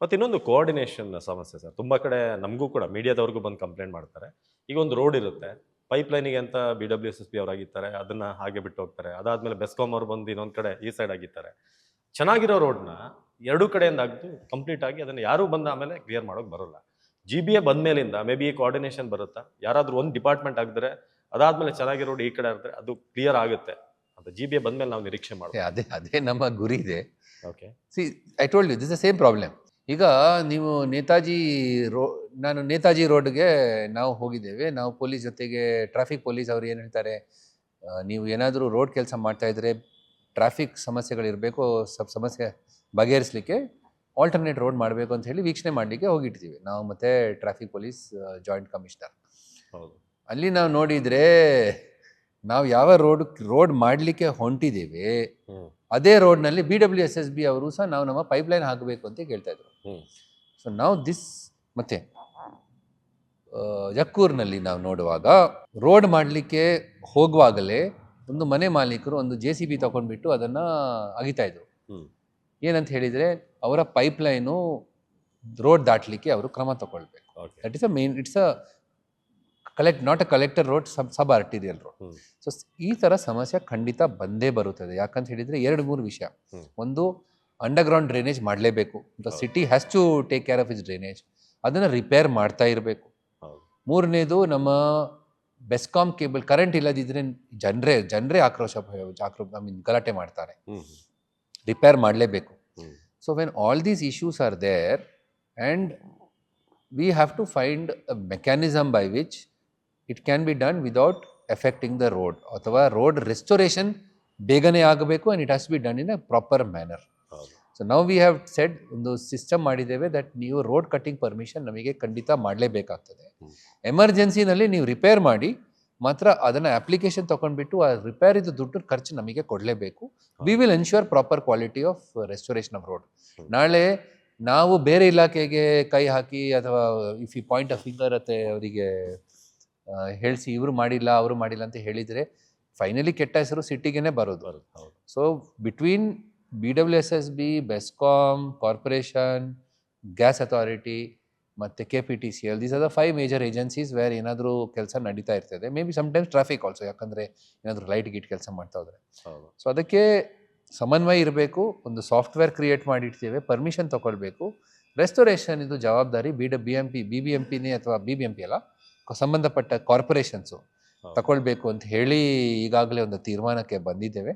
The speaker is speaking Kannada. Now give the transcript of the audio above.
ಮತ್ತು ಇನ್ನೊಂದು ಕೋಆರ್ಡಿನೇಷನ್ ಸಮಸ್ಯೆ ಸರ್. ತುಂಬ ಕಡೆ ನಮಗೂ ಕೂಡ ಮೀಡಿಯಾದವ್ರಿಗೂ ಬಂದು ಕಂಪ್ಲೇಂಟ್ ಮಾಡ್ತಾರೆ. ಈಗ ಒಂದು ರೋಡ್ ಇರುತ್ತೆ, ಪೈಪ್‌ಲೈನಿಗೆ ಅಂತ BWSSB ಅವ್ರು ಅಗಿತಾರೆ, ಅದನ್ನ ಹಾಗೆ ಬಿಟ್ಟು ಹೋಗ್ತಾರೆ. ಅದಾದ್ಮೇಲೆ ಬೆಸ್ಕಾಂ ಅವ್ರು ಬಂದು ಇನ್ನೊಂದು ಕಡೆ ಈ ಸೈಡ್ ಅಗಿತಾರೆ. ಚೆನ್ನಾಗಿರೋ ರೋಡ್‌ನ ಎರಡೂ ಕಡೆಯಿಂದ ಅಗ್ದು ಕಂಪ್ಲೀಟ್ ಆಗಿ ಅದನ್ನ ಯಾರೂ ಬಂದು ಆಮೇಲೆ ಕ್ಲಿಯರ್ ಮಾಡೋಕೆ ಬರೋಲ್ಲ. GBA ಬಂದ್ಮೇಲಿಂದ ಮೇ ಬಿ ಕೋಆರ್ಡಿನೇಷನ್ ಬರುತ್ತಾ? ಯಾರಾದ್ರೂ ಒಂದು ಡಿಪಾರ್ಟ್‌ಮೆಂಟ್ ಅಗ್ದ್ರೆ ಅದಾದ್ಮೇಲೆ ಚೆನ್ನಾಗಿರೋ ರೋಡ್ ಈ ಕಡೆ ಆದ್ರೆ ಅದು ಕ್ಲಿಯರ್ ಆಗುತ್ತೆ. ಅದು GBA ಬಂದ್ಮೇಲೆ ನಾವು ನಿರೀಕ್ಷೆ ಮಾಡ್ಬೋದು. ಅದೇ ನಮ್ಮ ಗುರಿ ಇದೆ. Okay. See I told you this the same problem. ಈಗ ನೀವು ನಾನು ನೇತಾಜಿ ರೋಡ್ಗೆ ನಾವು ಹೋಗಿದ್ದೇವೆ. ನಾವು ಪೊಲೀಸ್ ಜೊತೆಗೆ ಟ್ರಾಫಿಕ್ ಪೊಲೀಸ್ ಅವ್ರು ಏನು ಹೇಳ್ತಾರೆ, ನೀವು ಏನಾದರೂ ರೋಡ್ ಕೆಲಸ ಮಾಡ್ತಾ ಇದ್ರೆ ಟ್ರಾಫಿಕ್ ಸಮಸ್ಯೆಗಳಿರಬೇಕು, ಸಮಸ್ಯೆ ಬಗೆಹರಿಸಲಿಕ್ಕೆ ಆಲ್ಟರ್ನೇಟ್ ರೋಡ್ ಮಾಡಬೇಕು ಅಂತ ಹೇಳಿ ವೀಕ್ಷಣೆ ಮಾಡಲಿಕ್ಕೆ ಹೋಗಿರ್ತೀವಿ ನಾವು ಮತ್ತೆ ಟ್ರಾಫಿಕ್ ಪೊಲೀಸ್ ಜಾಯಿಂಟ್ ಕಮಿಷನರ್. ಹೌದು. ಅಲ್ಲಿ ನಾವು ನೋಡಿದರೆ ನಾವು ಯಾವ ರೋಡ್ ಮಾಡಲಿಕ್ಕೆ ಹೊಂಟಿದ್ದೇವೆ ಅದೇ ರೋಡ್ನಲ್ಲಿ BWSSB ಅವರು ಸಹ ನಾವು ನಮ್ಮ ಪೈಪ್ಲೈನ್ ಹಾಕಬೇಕು ಅಂತ ಕೇಳ್ತಾ ಇದ್ರು. ಸೊ ನಾವು ಮತ್ತೆ ಜಕ್ಕೂರಿನಲ್ಲಿ ನಾವು ನೋಡುವಾಗ ರೋಡ್ ಮಾಡಲಿಕ್ಕೆ ಹೋಗುವಾಗಲೇ ಒಂದು ಮನೆ ಮಾಲೀಕರು ಒಂದು JCB ತಗೊಂಡ್ಬಿಟ್ಟು ಅದನ್ನ ಅಗಿತಾ ಇದ್ರು. ಏನಂತ ಹೇಳಿದ್ರೆ ಅವರ ಪೈಪ್ಲೈನು ರೋಡ್ ದಾಟಲಿಕ್ಕೆ ಅವರು ಕ್ರಮ ತಗೊಳ್ಬೇಕು. That is a main, it's a not a collector road, sub arterial road. So ಈ ಥರ ಸಮಸ್ಯೆ ಖಂಡಿತ ಬಂದೇ ಬರುತ್ತದೆ. ಯಾಕಂತ ಹೇಳಿದರೆ 2-3 ವಿಷಯ. ಒಂದು, ಅಂಡರ್ಗ್ರೌಂಡ್ ಡ್ರೈನೇಜ್ ಮಾಡಲೇಬೇಕು. The city has to take care of is drainage, ಅದನ್ನು ರಿಪೇರ್ ಮಾಡ್ತಾ ಇರಬೇಕು. ಮೂರನೇದು, ನಮ್ಮ ಬೆಸ್ಕಾಂ ಕೇಬಲ್ ಕರೆಂಟ್ ಇಲ್ಲದಿದ್ದರೆ ಜನರೇ ಆಕ್ರೋಶ ಗಲಾಟೆ ಮಾಡ್ತಾರೆ, ರಿಪೇರ್ ಮಾಡಲೇಬೇಕು. So when all these issues are there and we have to find a mechanism by which it can be done without affecting the road, ಅಥವಾ ರೋಡ್ ರೆಸ್ಟೋರೇಷನ್ ಬೇಗನೆ ಆಗಬೇಕು and it has be done in a proper manner. So now we have said, ಒಂದು ಸಿಸ್ಟಮ್ ಮಾಡಿದ್ದೇವೆ ದಟ್ ನೀವು ರೋಡ್ ಕಟ್ಟಿಂಗ್ ಪರ್ಮಿಷನ್ ನಮಗೆ ಖಂಡಿತ ಮಾಡಲೇಬೇಕಾಗ್ತದೆ. ಎಮರ್ಜೆನ್ಸಿನಲ್ಲಿ ನೀವು ರಿಪೇರ್ ಮಾಡಿ ಮಾತ್ರ ಅದನ್ನು ಅಪ್ಲಿಕೇಶನ್ ತೊಗೊಂಡ್ಬಿಟ್ಟು ಆ ರಿಪೇರಿದು ದುಡ್ಡು ಖರ್ಚು ನಮಗೆ ಕೊಡಲೇಬೇಕು. We will ensure proper quality of restoration of road. ನಾಳೆ ನಾವು ಬೇರೆ ಇಲಾಖೆಗೆ ಕೈ ಹಾಕಿ ಅಥವಾ if you point a finger ಅತ್ತೆ ಅವರಿಗೆ ಹೇಳಿಸಿ ಇವರು ಮಾಡಿಲ್ಲ ಅವರು ಮಾಡಿಲ್ಲ ಅಂತ ಹೇಳಿದರೆ ಫೈನಲಿ ಕೆಟ್ಟ ಹೆಸರು ಸಿಟಿಗೇನೆ ಬರೋದು. So between BWSSB, BESCOM, corporation, gas authority ಮತ್ತು KPTCL, these are the 5 major agencies where ಏನಾದರೂ ಕೆಲಸ ನಡೀತಾ ಇರ್ತದೆ. May be sometimes traffic also, ಯಾಕಂದರೆ ಏನಾದರೂ ಲೈಟ್ ಗೀಟ್ ಕೆಲಸ ಮಾಡ್ತಾ ಹೋದರೆ. ಸೊ ಅದಕ್ಕೆ ಸಮನ್ವಯ ಇರಬೇಕು. ಒಂದು ಸಾಫ್ಟ್ವೇರ್ ಕ್ರಿಯೇಟ್ ಮಾಡಿಡ್ತೇವೆ, ಪರ್ಮಿಷನ್ ತೊಗೊಳ್ಬೇಕು. ರೆಸ್ಟೋರೇಷನ್ ಇದು ಜವಾಬ್ದಾರಿ BBMPನೇ ಅಥವಾ BBMP ಅಲ್ಲ, ಸಂಬಂಧಪಟ್ಟ ಕಾರ್ಪೊರೇಷನ್ಸು ತಗೊಳ್ಬೇಕು ಅಂತ ಹೇಳಿ ಈಗಾಗಲೇ ಒಂದು ತೀರ್ಮಾನಕ್ಕೆ ಬಂದಿದ್ದೇವೆ.